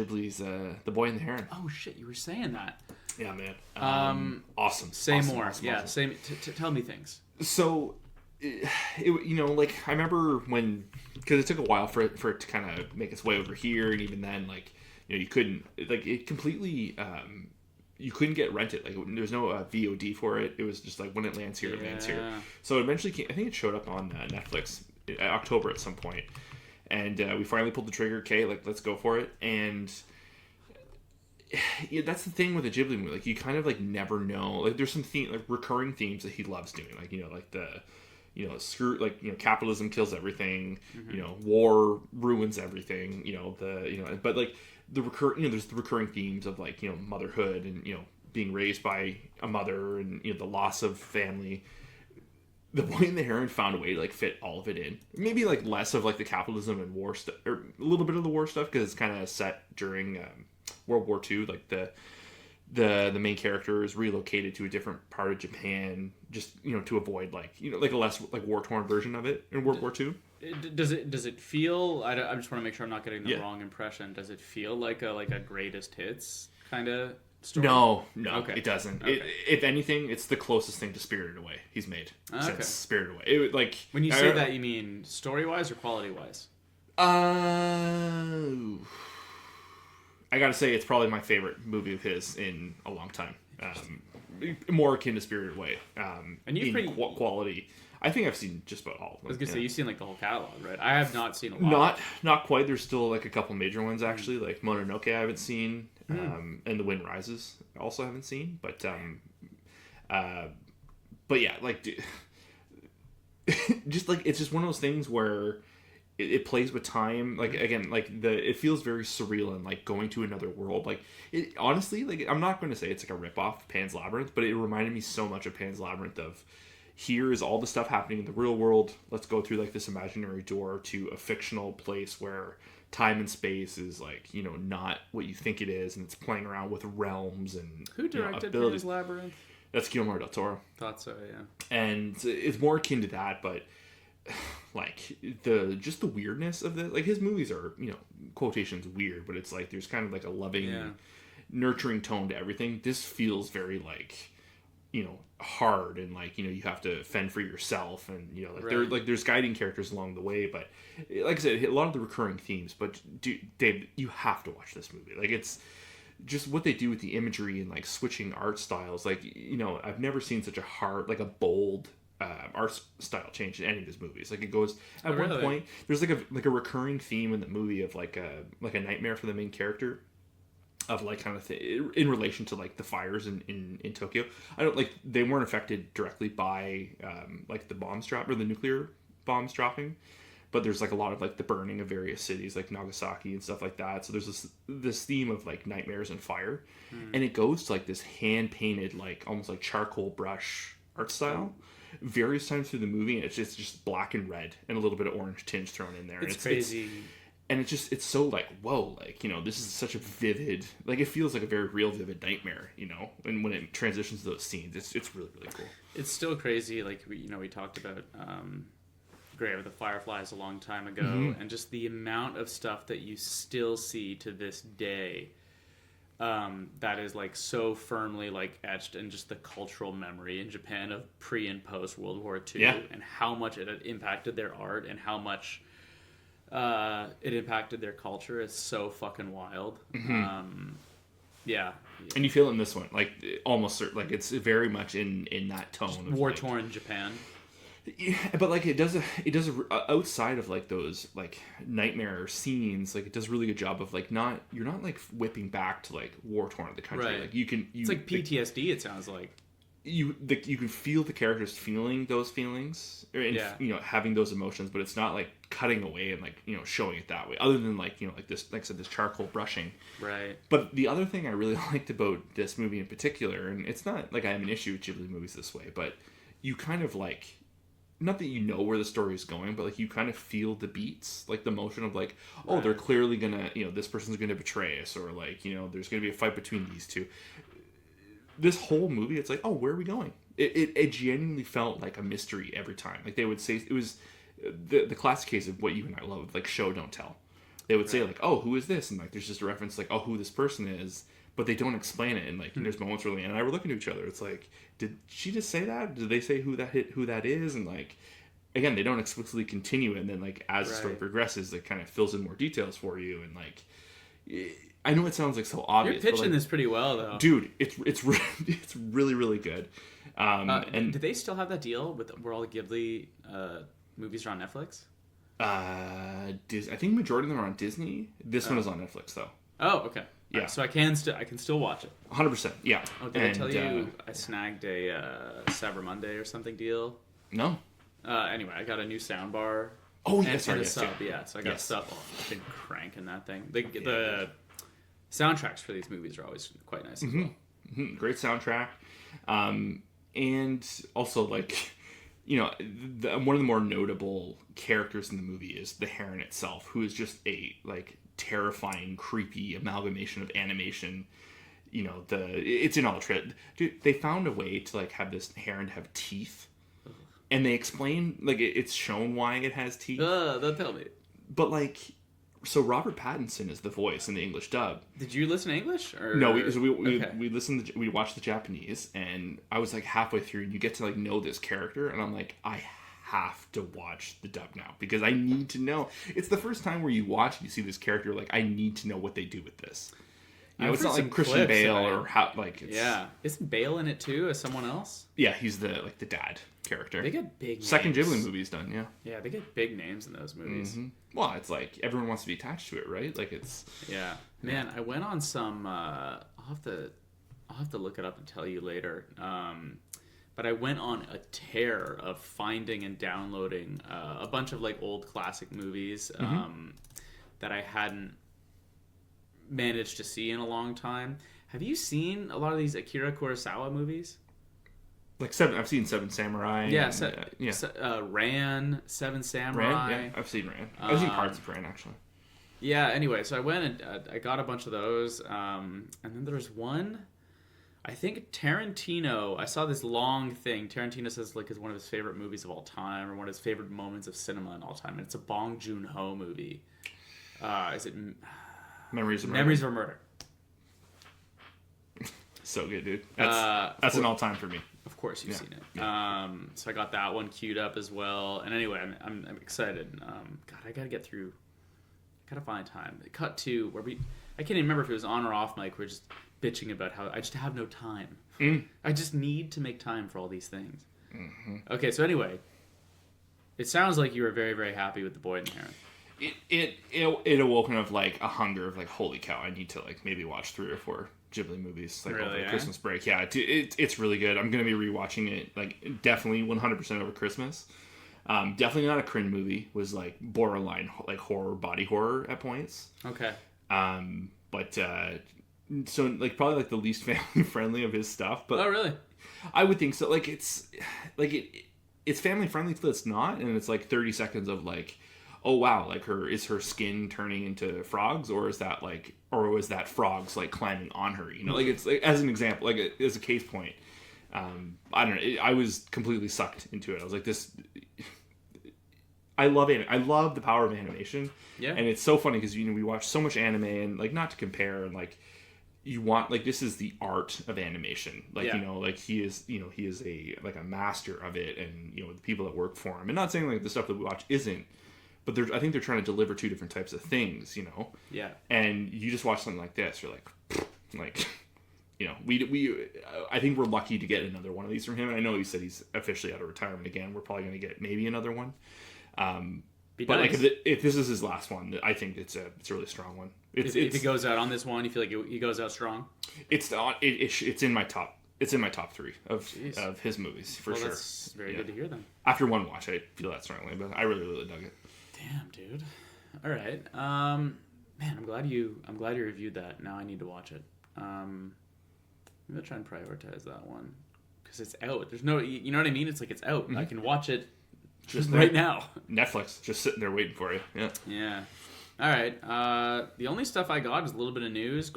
Ghibli's The Boy and the Heron. Oh shit, you were saysaying that. Yeah, man. Awesome. Say Awesome, more. awesome, Yeah, awesome. tell me things. So, like, I remember when, because it took a while for it to kind of make its way over here, and even then, like, you couldn't, like, it completely, you couldn't get rented. Like, there's no VOD for it. It was just like, when it lands here, it lands here. So it eventually came, I think it showed up on Netflix in October at some point, and we finally pulled the trigger. Okay, like, let's go for it. And yeah, that's the thing with a Ghibli movie. Like, you kind of, like, never know. Like, there's some recurring themes that he loves doing. Like, like the, capitalism kills everything. Mm-hmm. War ruins everything. But like there's the recurring themes of, like, motherhood and being raised by a mother and the loss of family. The Boy and the Heron found a way to, like, fit all of it in. Maybe, like, less of, like, the capitalism and war stuff, or a little bit of the war stuff, because it's kind of set during World War II. Like, the main character is relocated to a different part of Japan, just to avoid, like, like a less, like, war torn version of it in World War II. Does it feel? I just want to make sure I'm not getting the wrong impression. Does it feel like a greatest hits kind of story? No, okay. It doesn't. Okay. If anything, it's the closest thing to Spirited Away he's made since Spirited Away. It, like, when you say that, you mean story wise or quality wise? I gotta say, it's probably my favorite movie of his in a long time. More akin to Spirited Away. And you've quality. I think I've seen just about all of them. I was gonna say, you've seen, like, the whole catalog, right? I have not seen a lot. Not quite. There's still, like, a couple major ones, actually. Like Mononoke I haven't seen. And The Wind Rises I also haven't seen. But yeah, like, just, like, it's just one of those things where it plays with time. Like, again, like, it feels very surreal and, like, going to another world. Like, it honestly, like, I'm not going to say it's like a ripoff of Pan's Labyrinth, but it reminded me so much of Pan's Labyrinth. Of, here is all the stuff happening in the real world. Let's go through, like, this imaginary door to a fictional place where time and space is, like, not what you think it is, and it's playing around with realms and who directed Pan's Labyrinth? That's Guillermo del Toro. Thought so, yeah. And it's more akin to that, but, like, the weirdness of like, his movies are, quotations weird, but it's like there's kind of, like, a loving, nurturing tone to everything. This feels very, like, hard, and, like, you have to fend for yourself, and there's guiding characters along the way, but like I said, a lot of the recurring themes. But Dave, you have to watch this movie. Like, it's just what they do with the imagery and, like, switching art styles. Like, I've never seen such a hard, like, a bold art style change in any of his movies. Like, it goes at one point, there's like a recurring theme in the movie of, like a nightmare for the main character, of, like, kind of in relation to, like, the fires in Tokyo. I don't, like, they weren't affected directly by like the bombs drop or the nuclear bombs dropping, but there's, like, a lot of, like, the burning of various cities, like Nagasaki and stuff like that. So there's this theme of, like, nightmares and fire, and it goes to, like, this hand painted, like, almost like charcoal brush art style various times through the movie, and it's just black and red and a little bit of orange tinge thrown in there. It's crazy. And it's so, like, whoa, like, this is such a vivid, like, it feels like a very real vivid nightmare, and when it transitions to those scenes, it's really, really cool. It's still crazy. Like, we talked about Grave of the Fireflies a long time ago, and just the amount of stuff that you still see to this day that is, like, so firmly, like, etched in just the cultural memory in Japan of pre and post World War II, and how much it had impacted their art and how much it impacted their culture. Is so fucking wild. Yeah. And you feel it in this one, like, almost like it's very much in that tone. War torn Japan. Yeah, but, like, it does outside of, like, those, like, nightmare scenes, like, it does a really good job of, like, you're not like whipping back to, like, war torn of the country. Right. Like, it's like PTSD. It sounds like. You can feel the characters feeling those feelings, and having those emotions, but it's not, like, cutting away and, like, showing it that way. Other than, like, like this, like I said, this charcoal brushing. Right. But the other thing I really liked about this movie in particular, and it's not like I have an issue with Ghibli movies this way, but you kind of, like, not that you know where the story is going, but, like, you kind of feel the beats, like, the motion of, like, oh, they're clearly gonna, this person's gonna betray us, or, like, there's gonna be a fight between these two. This whole movie, it's like, oh, where are we going? It genuinely felt like a mystery every time. Like, they would say, it was the classic case of what you and I love, like, show, don't tell. they would say like, "Oh, who is this?" And like, there's just a reference like, "Oh, who this person is," but they don't explain it. And like, there's moments where Leanne and I were looking at each other. It's like, did she just say that? Did they say who that is? And like, again, they don't explicitly continue it. And then like, as the story progresses, it kind of fills in more details for you. And like, I know it sounds like so obvious. You're pitching like, this pretty well, though, dude. It's really really good. And do they still have that deal with where all the Ghibli movies are on Netflix? I think majority of them are on Disney. This one is on Netflix though. Oh, okay. Yeah. So I can still watch it. 100%. Yeah. Oh, did I tell you I snagged a Cyber Monday or something deal? No. Anyway, I got a new sound bar. Oh, and a sub. Yeah, so I got a sub. Oh, I've been cranking that thing. The soundtracks for these movies are always quite nice as well. Mm-hmm. Great soundtrack. And also, like, you know, one of the more notable characters in the movie is the heron itself, who is just a, like, terrifying, creepy amalgamation of animation. You know, it's in all the trailer. Dude, they found a way to, like, have this heron have teeth. And they explain, like, it's shown why it has teeth. Don't tell me. But, like... So Robert Pattinson is the voice in the English dub. Did you listen to English? Or... No, we listened. We watched the Japanese, and I was like halfway through, and you get to like know this character, and I'm like, I have to watch the dub now because I need to know. It's the first time where you watch and you see this character, like I need to know what they do with this. You know, it's not like Christian Bale or how like. It's, isn't Bale in it too as someone else? Yeah, he's the dad character. They get big. Second names. Ghibli movie's done. Yeah. Yeah, they get big names in those movies. Mm-hmm. Well, it's like everyone wants to be attached to it, right? Like it's. Yeah, man. I went on some. I'll have to look it up and tell you later. But I went on a tear of finding and downloading a bunch of like old classic movies that I hadn't managed to see in a long time. Have you seen a lot of these Akira Kurosawa movies? Like I've seen Seven Samurai. Yeah, and, Ran, Seven Samurai. Ran, yeah, I've seen Ran. I've seen parts of Ran actually. Yeah. Anyway, so I went and I got a bunch of those, and then there's one. I think Tarantino. I saw this long thing. Tarantino says like is one of his favorite movies of all time, or one of his favorite moments of cinema in all time, and it's a Bong Joon-ho movie. Is it Memories of Murder? Memories of a Murder. So good, dude. That's an all-time for me. Of course, you've seen it. Yeah. So I got that one queued up as well. And anyway, I'm excited. God, I gotta get through. Gotta find time. Cut to where I can't even remember if it was on or off mic. We're just bitching about how I just have no time. I just need to make time for all these things. Mm-hmm. Okay, so anyway, it sounds like you were very, very happy with The Boy and the Heron. It awoken of like a hunger of like, holy cow, I need to like maybe watch 3 or 4 Ghibli movies like over the Christmas break. Yeah, it's really good. I'm gonna be rewatching it like definitely 100% over Christmas. Definitely not a cringe movie. Was like borderline like horror, body horror at points. Okay. But so like probably like the least family friendly of his stuff. But oh really? I would think so. Like it's family friendly till it's not, and it's like 30 seconds of like, oh wow, like is her skin turning into frogs, or is that frogs like climbing on her? You know, like it's like as an example, like as a case point. I don't know. I was completely sucked into it. I was like, this. I love it. I love the power of animation. Yeah. And it's so funny because we watch so much anime and like not to compare and like you want like this is the art of animation. Like like he is a like a master of it, and the people that work for him. And not saying like the stuff that we watch isn't. But I think they're trying to deliver 2 different types of things, Yeah. And you just watch something like this, you're like, I think we're lucky to get another one of these from him. And I know he said he's officially out of retirement again. We're probably going to get maybe another one. But nice. Like if this is his last one, I think it's a really strong one. If he goes out on this one, you feel like he goes out strong? It's in my top. It's in my top 3 of his movies for sure. That's very good to hear then. After one watch, I feel that strongly, but I really, really dug it. Damn, dude. All right. Man, I'm glad you reviewed that. Now I need to watch it. I'm gonna try and prioritize that one because it's out. There's no, you know what I mean? It's like it's out. I can watch it just right now. Netflix just sitting there waiting for you. Yeah. Yeah. All right. The only stuff I got is a little bit of news.